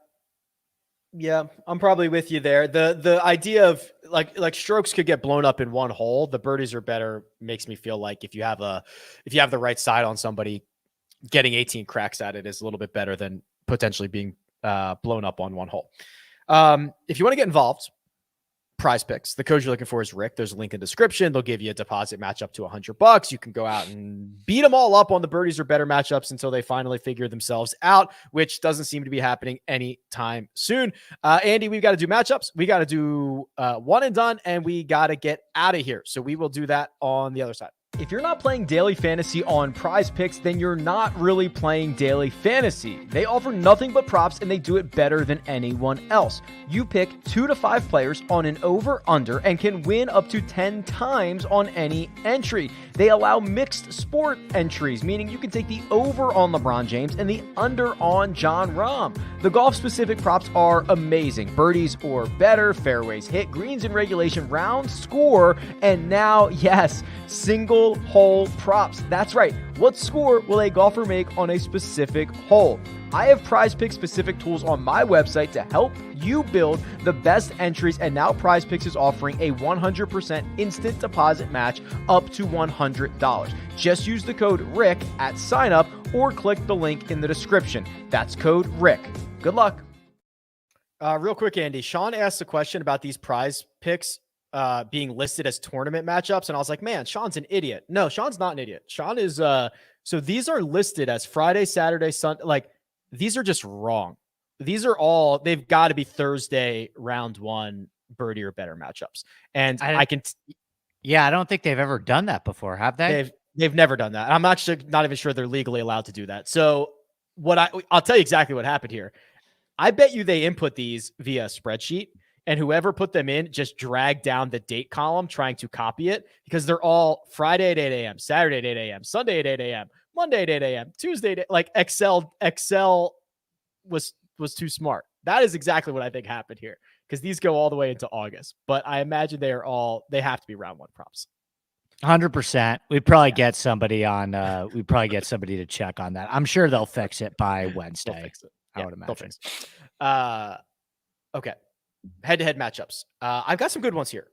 A: Yeah, I'm probably with you there. The idea of like strokes could get blown up in one hole. The birdies are better makes me feel like if you have the right side on somebody, getting 18 cracks at it is a little bit better than potentially being blown up on one hole. If you want to get involved, PrizePicks. The code you're looking for is Rick. There's a link in the description. They'll give you a deposit match up to $100. You can go out and beat them all up on the birdies or better matchups until they finally figure themselves out, which doesn't seem to be happening anytime soon. Andy, we've got to do matchups. We got to do one and done, and we got to get out of here. So we will do that on the other side.
C: If you're not playing daily fantasy on PrizePicks, then you're not really playing daily fantasy. They offer nothing but props, and they do it better than anyone else. You pick 2 to 5 players on an over-under and can win up to 10 times on any entry. They allow mixed sport entries, meaning you can take the over on LeBron James and the under on Jon Rahm. The golf-specific props are amazing. Birdies or better, fairways hit, greens in regulation, round score, and now, yes, single hole props. That's right. What score will a golfer make on a specific hole? I have PrizePicks specific tools on my website to help you build the best entries, and now PrizePicks is offering a 100% instant deposit match up to $100. Just use the code RICK at sign up or click the link in the description. That's code RICK. Good luck.
A: Real quick, Andy, Sean asked a question about these PrizePicks being listed as tournament matchups, and I was like, man, Sean's an idiot. No, Sean's not an idiot. Sean is so these are listed as Friday, Saturday, Sunday. Like, these are just wrong. These are all, they've got to be Thursday round 1 birdie or better matchups. And I don't think they've ever done that before, have they? They've never done that. I'm actually not even sure they're legally allowed to do that. So I'll tell you exactly what happened here. I bet you they input these via a spreadsheet, and whoever put them in just dragged down the date column trying to copy it, because they're all Friday at 8 a.m., Saturday at 8 a.m., Sunday at 8 a.m., Monday at 8 a.m., Tuesday, like Excel was too smart. That is exactly what I think happened here, because these go all the way into August. But I imagine they have to be round 1 props.
B: 100%. We'd probably get somebody on. We'd probably get somebody to check on that. I'm sure they'll fix it by Wednesday. I would imagine.
A: Okay. Head-to-head matchups. I've got some good ones here.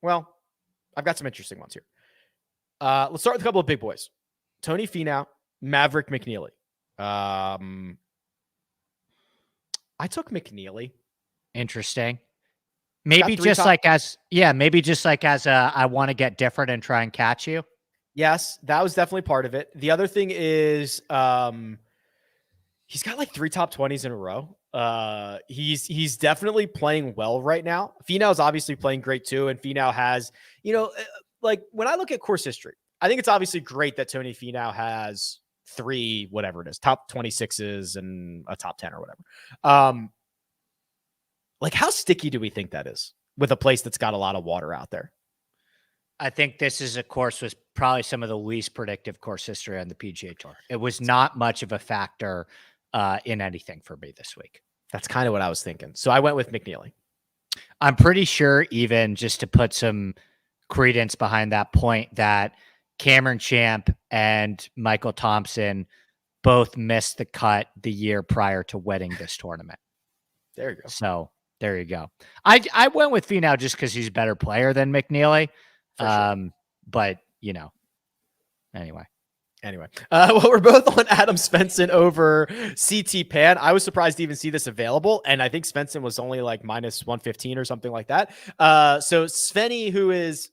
A: Well, I've got some interesting ones here. Let's start with a couple of big boys. Tony Finau, Maverick McNeely. I took McNeely.
B: Interesting. Maybe just like as I want to get different and try and catch you.
A: Yes, that was definitely part of it. The other thing is he's got like 3 top 20s in a row. He's definitely playing well right now. Finau's obviously playing great too, and Finau has, like when I look at course history, I think it's obviously great that Tony Finau has 3, whatever it is, top 26s and a top 10 or whatever. Like, how sticky do we think that is with a place that's got a lot of water out there?
B: I think this is a course with probably some of the least predictive course history on the PGA Tour. It was not much of a factor in anything for me this week.
A: That's kind of what I was thinking. So I went with McNeely.
B: I'm pretty sure, even just to put some credence behind that point, that Cameron Champ and Michael Thompson both missed the cut the year prior to winning this tournament.
A: There you go.
B: So there you go. I went with Finau just because he's a better player than McNeely.
A: Sure.
B: But, you know, anyway.
A: Well, we're both on Adam Svensson over CT Pan. I was surprised to even see this available, and I think Svensson was only like minus 115 or something like that. So Svenny, who is,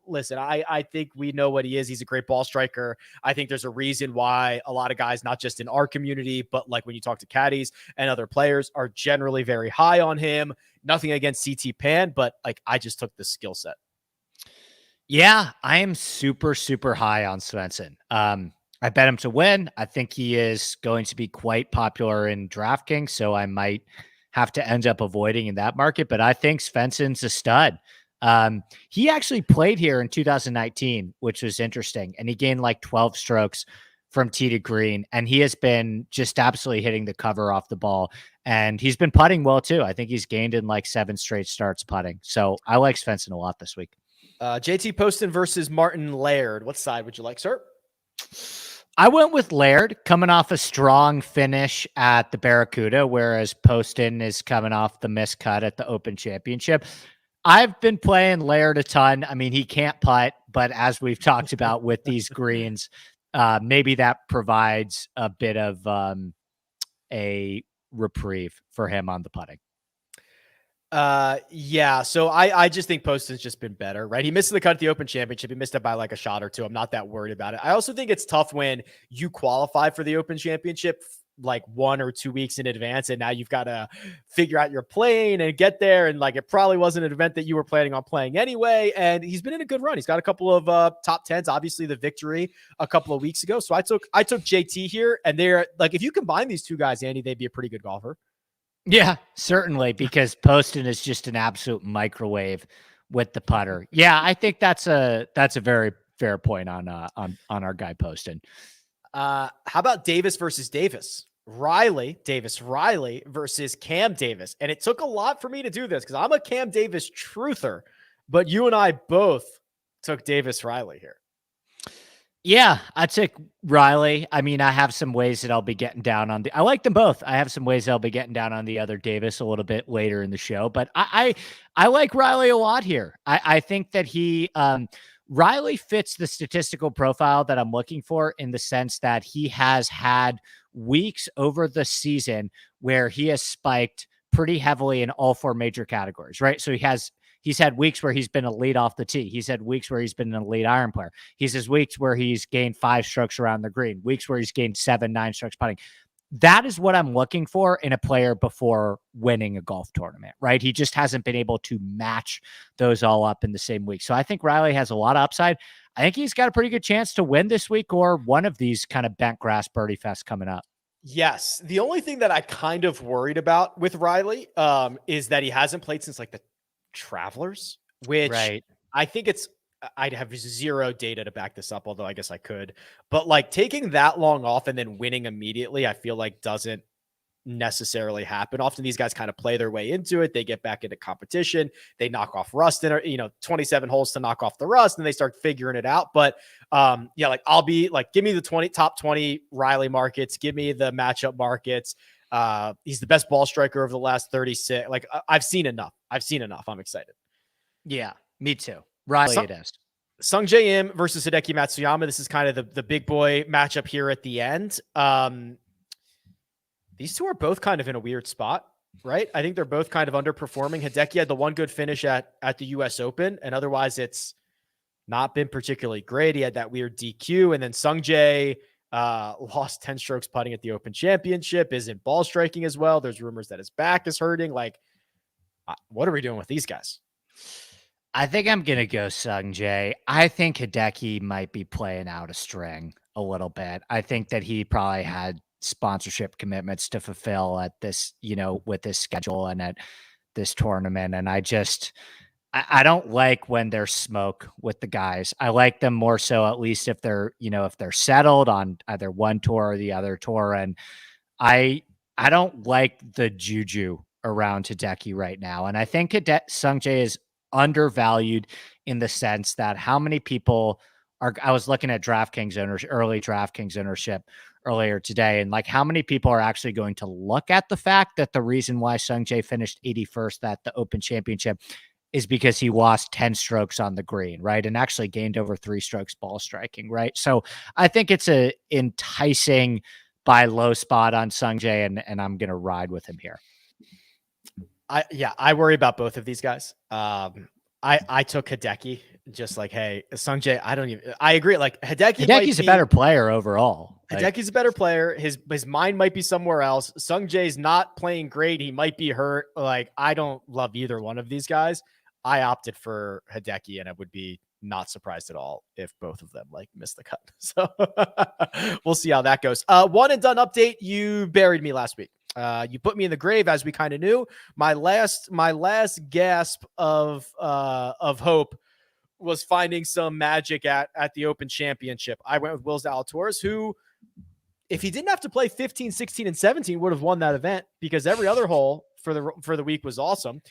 A: listen, I think we know what he is. He's a great ball striker. I think there's a reason why a lot of guys, not just in our community, but like when you talk to caddies and other players, are generally very high on him. Nothing against CT Pan, but like I just took the skill set.
B: Yeah, I am super, super high on Svensson. I bet him to win. I think he is going to be quite popular in DraftKings, so I might have to end up avoiding in that market, but I think Svensson's a stud. He actually played here in 2019, which was interesting, and he gained like 12 strokes from tee to green, and he has been just absolutely hitting the cover off the ball, and he's been putting well too. I think he's gained in like 7 straight starts putting, so I like Svensson a lot this week.
A: JT Poston versus Martin Laird. What side would you like, sir?
B: I went with Laird, coming off a strong finish at the Barracuda, whereas Poston is coming off the miscut at the Open Championship. I've been playing Laird a ton. I mean, he can't putt, but as we've talked about with these greens, maybe that provides a bit of a reprieve for him on the putting.
A: Yeah. So I just think Poston's just been better, right? He missed the cut at the Open Championship. He missed it by like a shot or two. I'm not that worried about it. I also think it's tough when you qualify for the Open Championship like 1 or 2 weeks in advance, and now you've got to figure out your plane and get there. And like, it probably wasn't an event that you were planning on playing anyway. And he's been in a good run. He's got a couple of top 10s, obviously the victory a couple of weeks ago. So I took JT here, and they're like, if you combine these two guys, Andy, they'd be a pretty good golfer.
B: Yeah, certainly, because Poston is just an absolute microwave with the putter. Yeah, I think that's a very fair point on our guy Poston.
A: How about Davis versus Davis? Davis Riley versus Cam Davis. And it took a lot for me to do this because I'm a Cam Davis truther, but you and I both took Davis Riley here.
B: Yeah, I took Riley. I mean, I have some ways that I'll be getting down on I like them both. I have some ways that I'll be getting down on the other Davis a little bit later in the show, but I like Riley a lot here. I think that Riley fits the statistical profile that I'm looking for, in the sense that he has had weeks over the season where he has spiked pretty heavily in all 4 major categories, right? So he's had weeks where he's been a lead off the tee. He's had weeks where he's been an elite iron player. He's has weeks where he's gained 5 strokes around the green, weeks where he's gained 7, 9 strokes putting. That is what I'm looking for in a player before winning a golf tournament, right? He just hasn't been able to match those all up in the same week. So I think Riley has a lot of upside. I think he's got a pretty good chance to win this week, or one of these kind of bent grass birdie fest coming up.
A: Yes. The only thing that I kind of worried about with Riley is that he hasn't played since like the Travelers, which
B: right.
A: I think I'd have 0 data to back this up, although I guess I could. But like taking that long off and then winning immediately, I feel like doesn't necessarily happen. Often these guys kind of play their way into it. They get back into competition. They knock off rust in, 27 holes to knock off the rust, and they start figuring it out. But yeah, like I'll be like, give me the top 20 Riley markets. Give me the matchup markets. He's the best ball striker over the last 36. Like I've seen enough. I'm excited.
B: Yeah, me too. Riley it is.
A: Sung Jae Im versus Hideki Matsuyama. This is kind of the big boy matchup here at the end. These two are both kind of in a weird spot, right? I think they're both kind of underperforming. Hideki had the one good finish at the US Open, and otherwise it's not been particularly great. He had that weird DQ, and then Sung Jae lost 10 strokes putting at the Open Championship, isn't ball striking as well. There's rumors that his back is hurting. Like, what are we doing with these guys?
B: I think I'm going to go Sung Jae. I think Hideki might be playing out a string a little bit. I think that he probably had sponsorship commitments to fulfill at this, with this schedule and at this tournament. And I don't like when there's smoke with the guys. I like them more so, at least if they're settled on either one tour or the other tour. And I don't like the juju around Hideki right now. And I think Sungjae is undervalued in the sense that how many people are, I was looking at DraftKings early DraftKings ownership earlier today, and like how many people are actually going to look at the fact that the reason why Sungjae finished 81st at the Open Championship is because he lost 10 strokes on the green, right? And actually gained over 3 strokes ball striking, right? So I think it's a enticing buy low spot on Sungjae, and I'm going to ride with him here.
A: I worry about both of these guys. I took Hideki, just like, hey, Sungjae, I agree. Like
B: Hideki's a better player overall.
A: Hideki's a better player. His mind might be somewhere else. Sungjae's not playing great. He might be hurt. Like, I don't love either one of these guys. I opted for Hideki, and I would be not surprised at all if both of them like miss the cut. So we'll see how that goes. One and done update. You buried me last week. You put me in the grave, as we kind of knew. My last gasp of hope was finding some magic at the Open Championship. I went with Will Zalatoris, who, if he didn't have to play 15, 16, and 17, would have won that event, because every other hole for the week was awesome.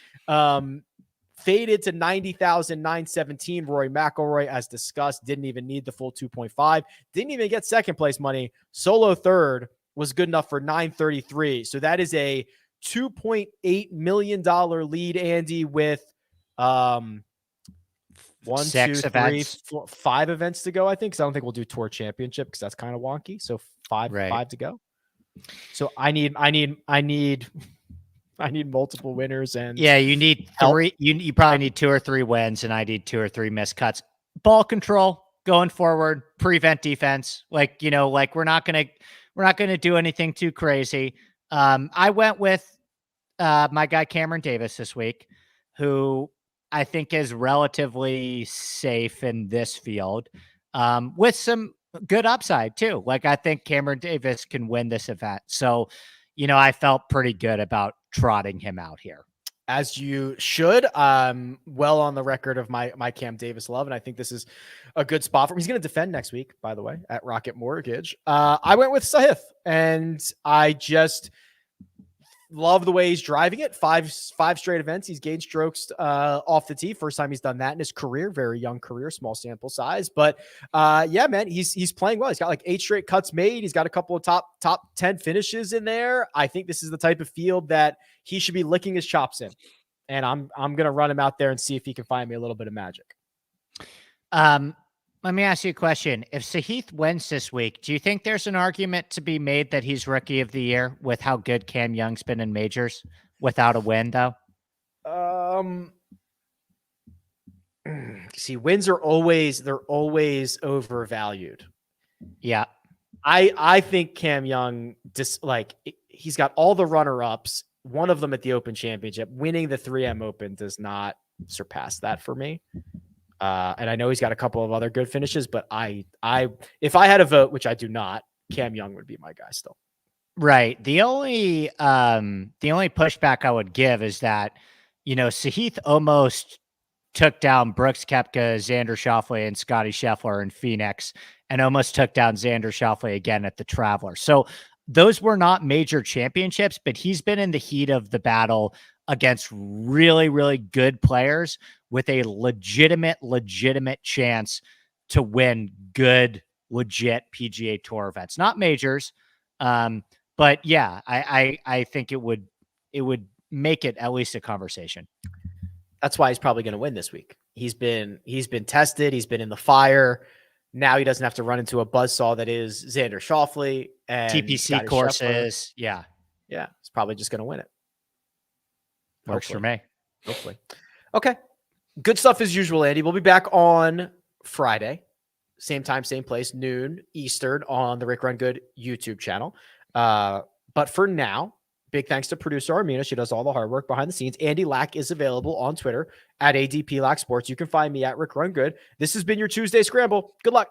A: Faded to 90,917. Rory McIlroy, as discussed, didn't even need the full 2.5. Didn't even get second place money. Solo third was good enough for 933. So that is a $2.8 million lead, Andy, with 1,
B: 6
A: 2, 3,
B: events.
A: 4, 5 events to go, I think. Because I don't think we'll do Tour Championship, because that's kind of wonky. So 5 to go. So I need multiple winners, and
B: yeah, you need 3. You probably need 2 or 3 wins, and I need 2 or 3 missed cuts. Ball control going forward, prevent defense. Like, we're not gonna do anything too crazy. I went with my guy Cameron Davis this week, who I think is relatively safe in this field, with some good upside too. Like, I think Cameron Davis can win this event. So, I felt pretty good about trotting him out here.
A: As you should. Well on the record of my Cam Davis love, and I think this is a good spot for him. He's going to defend next week, by the way, at Rocket Mortgage. I went with Sahith, and I just love the way he's driving it. Five straight events. He's gained strokes off the tee. First time he's done that in his career. Very young career, small sample size. But yeah, man, he's playing well. He's got like 8 straight cuts made. He's got a couple of top 10 finishes in there. I think this is the type of field that he should be licking his chops in. And I'm gonna run him out there and see if he can find me a little bit of magic.
B: Let me ask you a question. If Sahith wins this week, do you think there's an argument to be made that he's Rookie of the Year with how good Cam Young's been in majors without a win, though?
A: See, wins are always overvalued.
B: Yeah.
A: I think Cam Young, he's got all the runner-ups, one of them at the Open Championship. Winning the 3M Open does not surpass that for me. And I know he's got a couple of other good finishes, but if I had a vote, which I do not, Cam Young would be my guy still.
B: Right. The only pushback I would give is that, Sahith almost took down Brooks Koepka, Xander Schauffele, and Scotty Scheffler in Phoenix, and almost took down Xander Schauffele again at the Traveler. So those were not major championships, but he's been in the heat of the battle against really, really good players with a legitimate chance to win good, legit PGA Tour events, not majors. But yeah, I think it would make it at least a conversation.
A: That's why he's probably going to win this week. He's been tested. He's been in the fire. Now he doesn't have to run into a buzzsaw that is Xander Schauffele and
B: TPC
A: Scotty
B: courses.
A: Scheffler. Yeah. He's probably just going to win it.
B: Works for me.
A: Hopefully. Okay. Good stuff as usual, Andy. We'll be back on Friday. Same time, same place, noon Eastern on the Rick Run Good YouTube channel. But for now, big thanks to producer Armina. She does all the hard work behind the scenes. Andy Lack is available on Twitter at ADP Lack Sports. You can find me at Rick Run Good. This has been your Tuesday Scramble. Good luck.